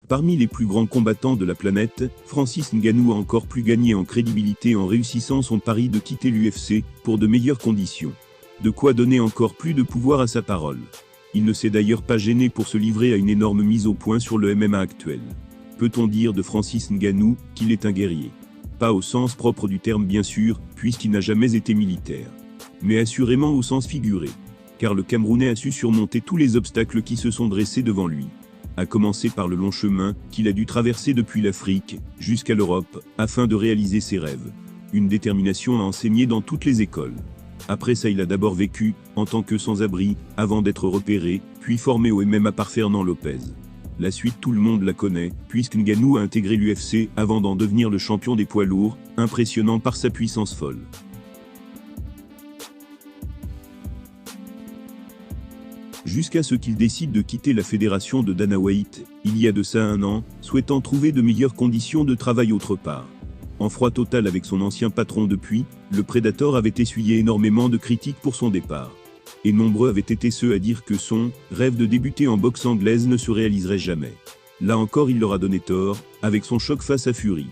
Parmi les plus grands combattants de la planète, Francis Ngannou a encore plus gagné en crédibilité en réussissant son pari de quitter l'UFC pour de meilleures conditions. De quoi donner encore plus de pouvoir à sa parole. Il ne s'est d'ailleurs pas gêné pour se livrer à une énorme mise au point sur le MMA actuel. Peut-on dire de Francis Ngannou qu'il est un guerrier? Pas au sens propre du terme bien sûr, puisqu'il n'a jamais été militaire. Mais assurément au sens figuré. Car le Camerounais a su surmonter tous les obstacles qui se sont dressés devant lui. À commencer par le long chemin qu'il a dû traverser depuis l'Afrique jusqu'à l'Europe afin de réaliser ses rêves. Une détermination à enseigner dans toutes les écoles. Après ça, il a d'abord vécu en tant que sans-abri avant d'être repéré, puis formé au MMA par Fernand Lopez. La suite, tout le monde la connaît, puisque Ngannou a intégré l'UFC avant d'en devenir le champion des poids lourds, impressionnant par sa puissance folle. Jusqu'à ce qu'il décide de quitter la fédération de Dana White, il y a de ça 1 an, souhaitant trouver de meilleures conditions de travail autre part. En froid total avec son ancien patron depuis, le Predator avait essuyé énormément de critiques pour son départ. Et nombreux avaient été ceux à dire que son rêve de débuter en boxe anglaise ne se réaliserait jamais. Là encore, il leur a donné tort, avec son choc face à Fury.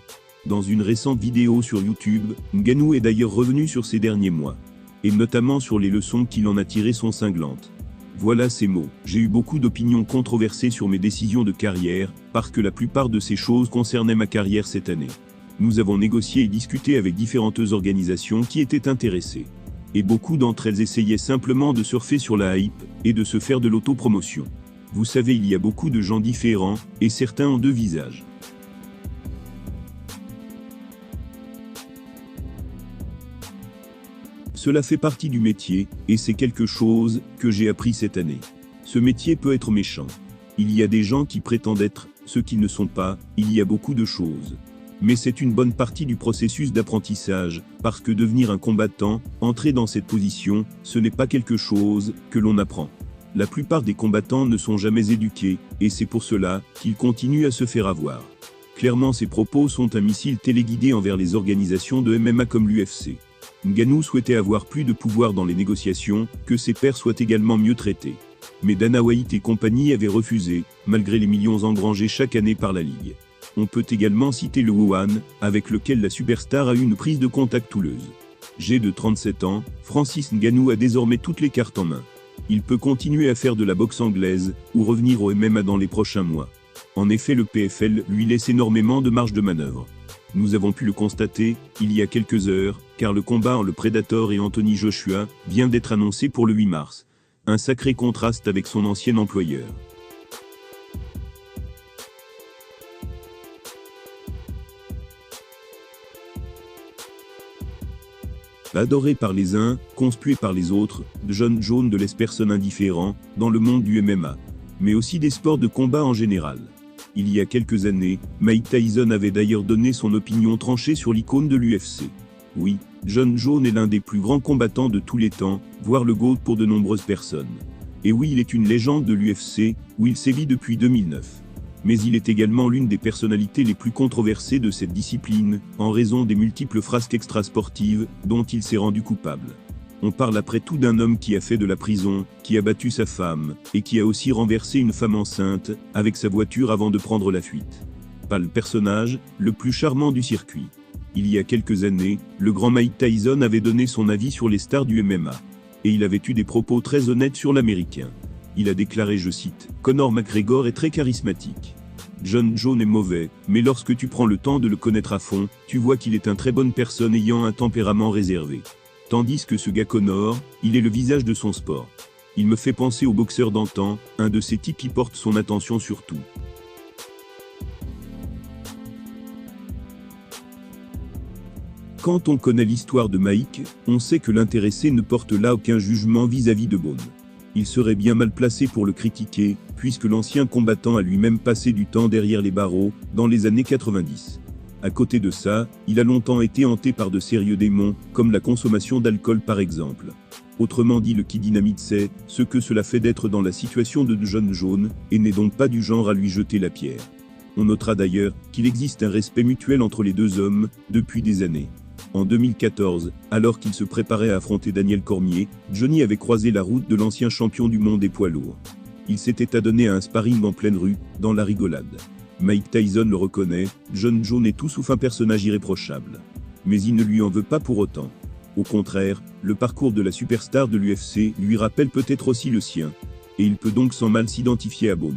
Dans une récente vidéo sur YouTube, Ngannou est d'ailleurs revenu sur ces derniers mois. Et notamment sur les leçons qu'il en a tirées sont cinglantes. Voilà ces mots. J'ai eu beaucoup d'opinions controversées sur mes décisions de carrière, parce que la plupart de ces choses concernaient ma carrière cette année. Nous avons négocié et discuté avec différentes organisations qui étaient intéressées. Et beaucoup d'entre elles essayaient simplement de surfer sur la hype, et de se faire de l'autopromotion. Vous savez, il y a beaucoup de gens différents, et certains ont 2 visages. Cela fait partie du métier, et c'est quelque chose que j'ai appris cette année. Ce métier peut être méchant. Il y a des gens qui prétendent être ce qu'ils ne sont pas, il y a beaucoup de choses. Mais c'est une bonne partie du processus d'apprentissage, parce que devenir un combattant, entrer dans cette position, ce n'est pas quelque chose que l'on apprend. La plupart des combattants ne sont jamais éduqués, et c'est pour cela qu'ils continuent à se faire avoir. Clairement, ces propos sont un missile téléguidé envers les organisations de MMA comme l'UFC. Ngannou souhaitait avoir plus de pouvoir dans les négociations, que ses pairs soient également mieux traités. Mais Dana White et compagnie avaient refusé, malgré les millions engrangés chaque année par la Ligue. On peut également citer le Wuhan, avec lequel la superstar a eu une prise de contact houleuse. Âgé de 37 ans, Francis Ngannou a désormais toutes les cartes en main. Il peut continuer à faire de la boxe anglaise, ou revenir au MMA dans les prochains mois. En effet, le PFL lui laisse énormément de marge de manœuvre. Nous avons pu le constater, il y a quelques heures, car le combat entre le Predator et Anthony Joshua vient d'être annoncé pour le 8 mars. Un sacré contraste avec son ancien employeur. Adoré par les uns, conspué par les autres, Jon Jones ne laisse personne indifférent dans le monde du MMA, mais aussi des sports de combat en général. Il y a quelques années, Mike Tyson avait d'ailleurs donné son opinion tranchée sur l'icône de l'UFC. Oui, Jon Jones est l'un des plus grands combattants de tous les temps, voire le GOAT pour de nombreuses personnes. Et oui, il est une légende de l'UFC, où il sévit depuis 2009. Mais il est également l'une des personnalités les plus controversées de cette discipline, en raison des multiples frasques extrasportives dont il s'est rendu coupable. On parle après tout d'un homme qui a fait de la prison, qui a battu sa femme, et qui a aussi renversé une femme enceinte, avec sa voiture avant de prendre la fuite. Pas le personnage le plus charmant du circuit. Il y a quelques années, le grand Mike Tyson avait donné son avis sur les stars du MMA. Et il avait eu des propos très honnêtes sur l'américain. Il a déclaré, je cite, « Conor McGregor est très charismatique. Jon Jones est mauvais, mais lorsque tu prends le temps de le connaître à fond, tu vois qu'il est une très bonne personne ayant un tempérament réservé. Tandis que ce gars Conor, il est le visage de son sport. Il me fait penser au boxeur d'antan, un de ces types qui porte son attention sur tout. » Quand on connaît l'histoire de Mike, on sait que l'intéressé ne porte là aucun jugement vis-à-vis de Bones. Il serait bien mal placé pour le critiquer, puisque l'ancien combattant a lui-même passé du temps derrière les barreaux, dans les années 90. À côté de ça, il a longtemps été hanté par de sérieux démons, comme la consommation d'alcool par exemple. Autrement dit, le Kid Dynamite sait ce que cela fait d'être dans la situation de Jon Jones, et n'est donc pas du genre à lui jeter la pierre. On notera d'ailleurs qu'il existe un respect mutuel entre les deux hommes, depuis des années. En 2014, alors qu'il se préparait à affronter Daniel Cormier, Johnny avait croisé la route de l'ancien champion du monde des poids lourds. Il s'était adonné à un sparring en pleine rue, dans la rigolade. Mike Tyson le reconnaît, John Jones est tout sauf un personnage irréprochable. Mais il ne lui en veut pas pour autant. Au contraire, le parcours de la superstar de l'UFC lui rappelle peut-être aussi le sien. Et il peut donc sans mal s'identifier à Bones.